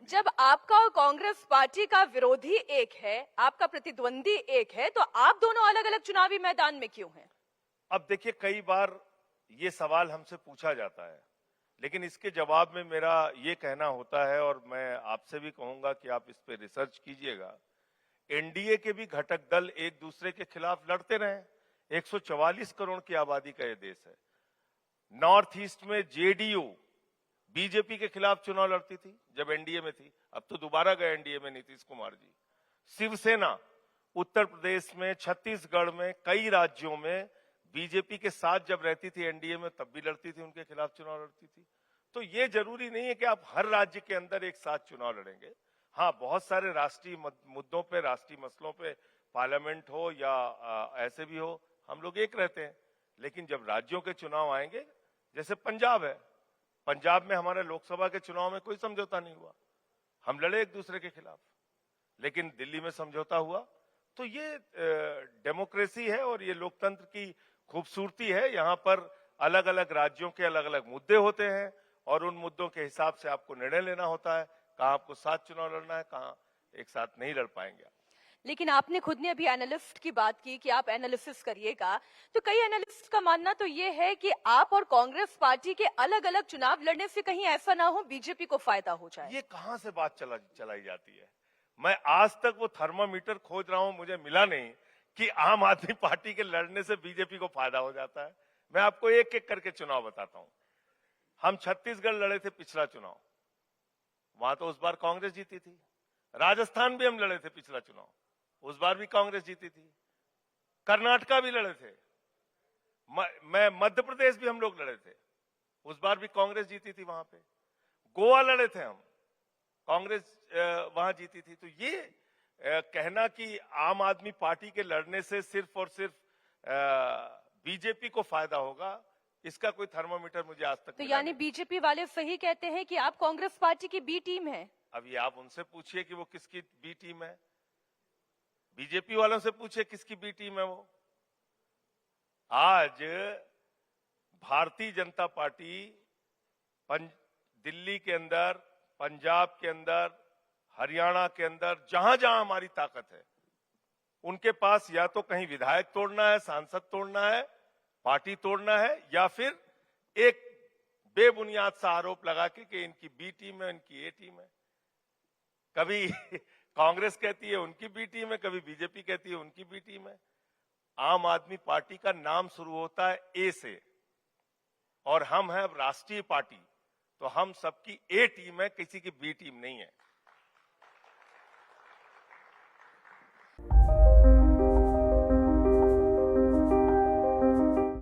जब आपका और कांग्रेस पार्टी का विरोधी एक है, आपका प्रतिद्वंदी एक है, तो आप दोनों अलग अलग चुनावी मैदान में क्यों हैं? अब देखिए, कई बार ये सवाल हमसे पूछा जाता है, लेकिन इसके जवाब में मेरा ये कहना होता है, और मैं आपसे भी कहूंगा कि आप इस पे रिसर्च कीजिएगा। एनडीए के भी घटक दल एक दूसरे के खिलाफ लड़ते रहे। 144 करोड़ की आबादी का ये देश है। नॉर्थ ईस्ट में जेडीयू बीजेपी के खिलाफ चुनाव लड़ती थी जब एनडीए में थी। अब तो दोबारा गए एनडीए में नीतीश कुमार जी। शिवसेना उत्तर प्रदेश में, छत्तीसगढ़ में, कई राज्यों में बीजेपी के साथ जब रहती थी एनडीए में, तब भी लड़ती थी, उनके खिलाफ चुनाव लड़ती थी। तो ये जरूरी नहीं है कि आप हर राज्य के अंदर एक साथ चुनाव लड़ेंगे। हाँ, बहुत सारे राष्ट्रीय मुद्दों पे, राष्ट्रीय मसलों पे, पार्लियामेंट हो या ऐसे भी हो, हम लोग एक रहते हैं। लेकिन जब राज्यों के चुनाव आएंगे, जैसे पंजाब है, पंजाब में हमारे लोकसभा के चुनाव में कोई समझौता नहीं हुआ, हम लड़े एक दूसरे के खिलाफ, लेकिन दिल्ली में समझौता हुआ। तो ये डेमोक्रेसी है और ये लोकतंत्र की खूबसूरती है। यहाँ पर अलग अलग राज्यों के अलग अलग मुद्दे होते हैं और उन मुद्दों के हिसाब से आपको निर्णय लेना होता है, कहाँ आपको साथ चुनाव लड़ना है, कहाँ एक साथ नहीं लड़ पाएंगे। लेकिन आपने खुद ने अभी एनालिस्ट की बात की कि आप एनालिसिस करिएगा, तो कई एनालिस्ट का मानना तो ये है कि आप और कांग्रेस पार्टी के अलग अलग चुनाव लड़ने से कहीं ऐसा ना हो बीजेपी को फायदा हो जाए। ये कहां से बात चलाई जाती है? मैं आज तक वो थर्मामीटर खोज रहा हूं, मुझे मिला नहीं कि आम आदमी पार्टी के लड़ने से बीजेपी को फायदा हो जाता है। मैं आपको एक एक करके चुनाव बताता हूं। हम छत्तीसगढ़ लड़े थे पिछला चुनाव, वहां तो उस बार कांग्रेस जीती थी। राजस्थान भी हम लड़े थे पिछला चुनाव, उस बार भी कांग्रेस जीती थी। कर्नाटका भी लड़े थे, मैं मध्य प्रदेश भी हम लोग लड़े थे, उस बार भी कांग्रेस जीती थी वहां पे। गोवा लड़े थे हम, कांग्रेस वहां जीती थी। तो ये कहना कि आम आदमी पार्टी के लड़ने से सिर्फ और सिर्फ बीजेपी को फायदा होगा, इसका कोई थर्मामीटर मुझे आज तक तो यानी बीजेपी वाले सही कहते हैं कि आप कांग्रेस पार्टी की बी टीम है? अभी आप उनसे पूछिए कि वो किसकी बी टीम है। बीजेपी वालों से पूछिए किसकी बी टीम है वो। आज भारतीय जनता पार्टी दिल्ली के अंदर, पंजाब के अंदर, हरियाणा के अंदर, जहां जहां हमारी ताकत है, उनके पास या तो कहीं विधायक तोड़ना है, सांसद तोड़ना है, पार्टी तोड़ना है, या फिर एक बेबुनियाद सा आरोप लगा के कि इनकी बी टीम है, इनकी ए टीम है। कभी कांग्रेस कहती है उनकी बी टीम है, कभी बीजेपी कहती है उनकी बी टीम है। आम आदमी पार्टी का नाम शुरू होता है ए से, और हम हैं राष्ट्रीय पार्टी, तो हम सबकी ए टीम है, किसी की बी टीम नहीं है।